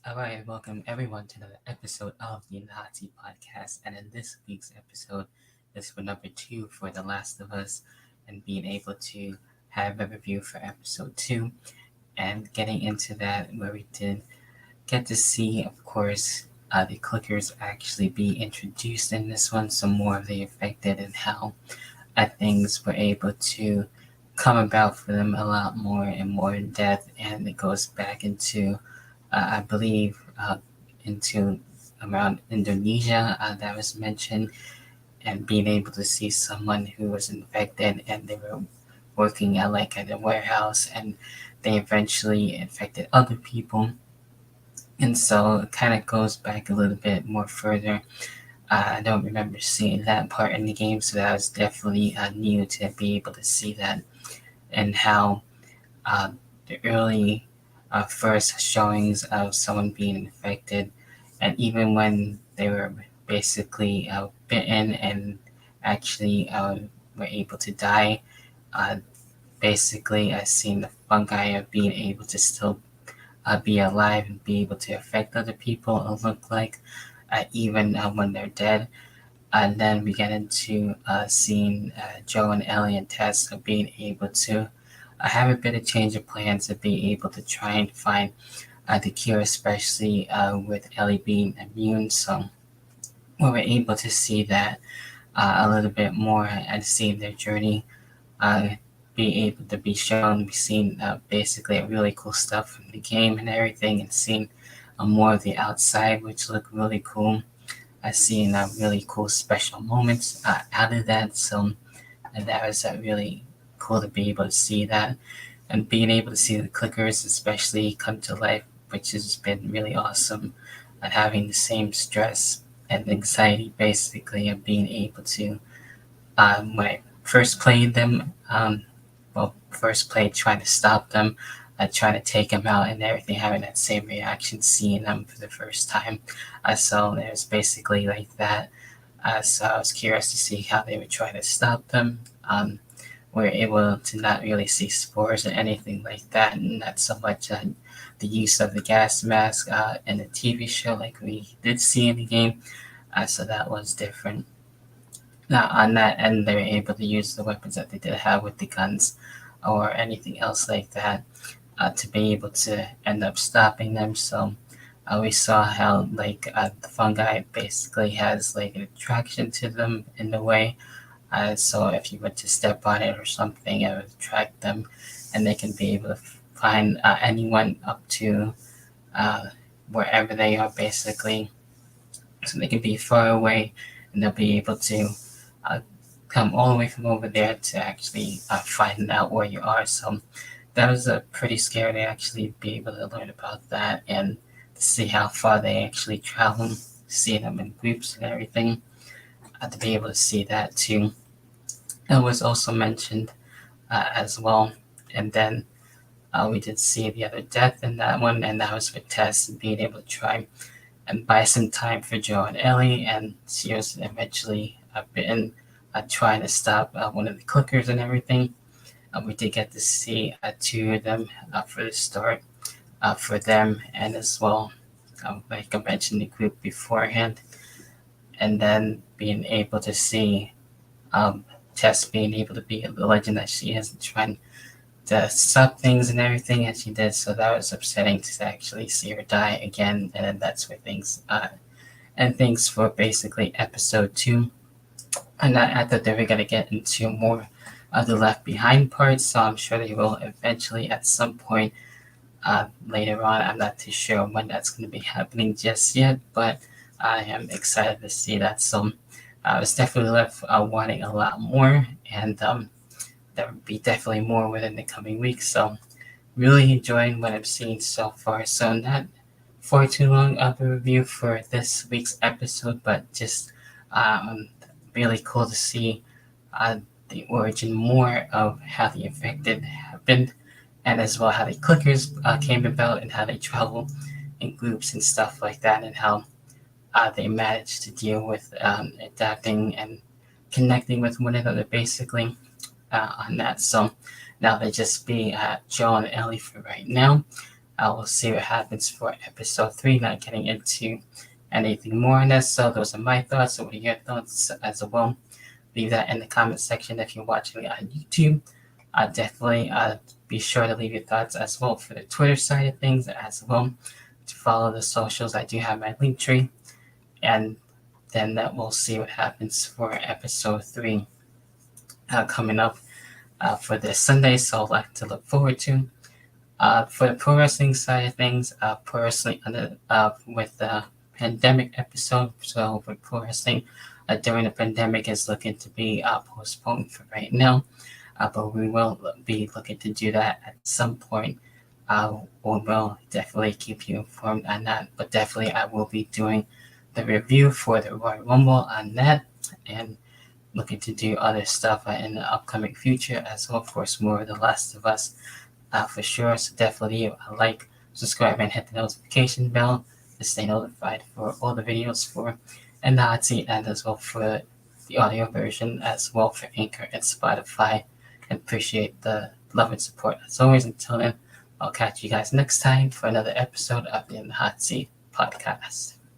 All right, welcome everyone to another episode of the Nazi Podcast. And in this week's episode is for number two for The Last of Us, and being able to have a review for episode two. And getting into that, where we did get to see, of course, the clickers actually be introduced in this one, some more of the affected and how things were able to come about for them a lot more and more in depth. And it goes back into I believe, into around Indonesia that was mentioned, and being able to see someone who was infected and they were working at a warehouse and they eventually infected other people. And so it kind of goes back a little bit more further. I don't remember seeing that part in the game, so that was definitely new to be able to see that and how uh, the early first showings of someone being infected, and even when they were basically bitten and actually were able to die, uh, basically I seen the fungi of being able to still be alive and be able to affect other people. It look like even when they're dead. And then we get into seeing Joe and Ellie and Tess being able to have a bit of change of plans to be able to try and find the cure, especially with Ellie being immune. So we were able to see that a little bit more and see their journey uh, be able to be shown. We've seen basically really cool stuff from the game and everything, and seen more of the outside, which looked really cool. I've seen really cool special moments out of that. So that was really cool to be able to see that and being able to see the clickers especially come to life, which has been really awesome. And having the same stress and anxiety basically of being able to, when I first played them, first played trying to stop them, trying to take them out and everything, having that same reaction, seeing them for the first time. So it was basically like that. So I was curious to see how they would try to stop them. We're able to not really see spores or anything like that, and not so much the use of the gas mask in the TV show like we did see in the game. So that was different. Now on that end, they were able to use the weapons that they did have with the guns or anything else like that to be able to end up stopping them. So we saw how the fungi basically has like an attraction to them in a way. So if you were to step on it or something, it would attract them, and they can be able to find anyone up to uh, wherever they are, basically. So they can be far away, and they'll be able to uh, come all the way from over there to actually find out where you are. So that was pretty scary to actually be able to learn about that and to see how far they actually travel, see them in groups and everything. To be able to see that too. It was also mentioned as well. And then we did see the other death in that one, and that was with Tess being able to try and buy some time for Joe and Ellie, and she was eventually bitten trying to stop one of the clickers and everything. We did get to see two of them for the start for them, and as well, like I mentioned, the group beforehand, and then being able to see um, Tess being able to be the legend that she is, and trying to stop things and everything as she did. So that was upsetting to actually see her die again, and then that's where things and things for basically episode two. And I thought they were gonna get into more of the Left Behind part, so I'm sure they will eventually at some point later on. I'm not too sure when that's going to be happening just yet, but I am excited to see that. So I was definitely left wanting a lot more, and there will be definitely more within the coming weeks. So really enjoying what I've seen so far. So not for too long of a review for this week's episode, but just um, really cool to see uh, the origin more of how the infected happened, and as well how the clickers came about and how they travel in groups and stuff like that, and how they managed to deal with adapting and connecting with one another basically on that. So now they just be Joe and Ellie for right now. We'll see what happens for episode 3, not getting into anything more on this. So those are my thoughts. So what are your thoughts as well? Leave that in the comment section if you're watching on YouTube. Definitely be sure to leave your thoughts as well for the Twitter side of things as well. To follow the socials, I do have my link tree. And then that we'll see what happens for episode 3 coming up for this Sunday. So I'd like to look forward to. For the pro wrestling side of things, pro wrestling with the pandemic episode. So with pro wrestling during the pandemic is looking to be postponed for right now. But we will be looking to do that at some point. We will definitely keep you informed on that. But definitely I will be doing the review for the Royal Rumble on that, and looking to do other stuff in the upcoming future as well. Of course, more of The Last of Us for sure. So definitely like, subscribe, and hit the notification bell to stay notified for all the videos for and the hot seat, and as well for the audio version as well for Anchor and Spotify. And appreciate the love and support as always. Until then, I'll catch you guys next time for another episode of the In the Hot Seat podcast.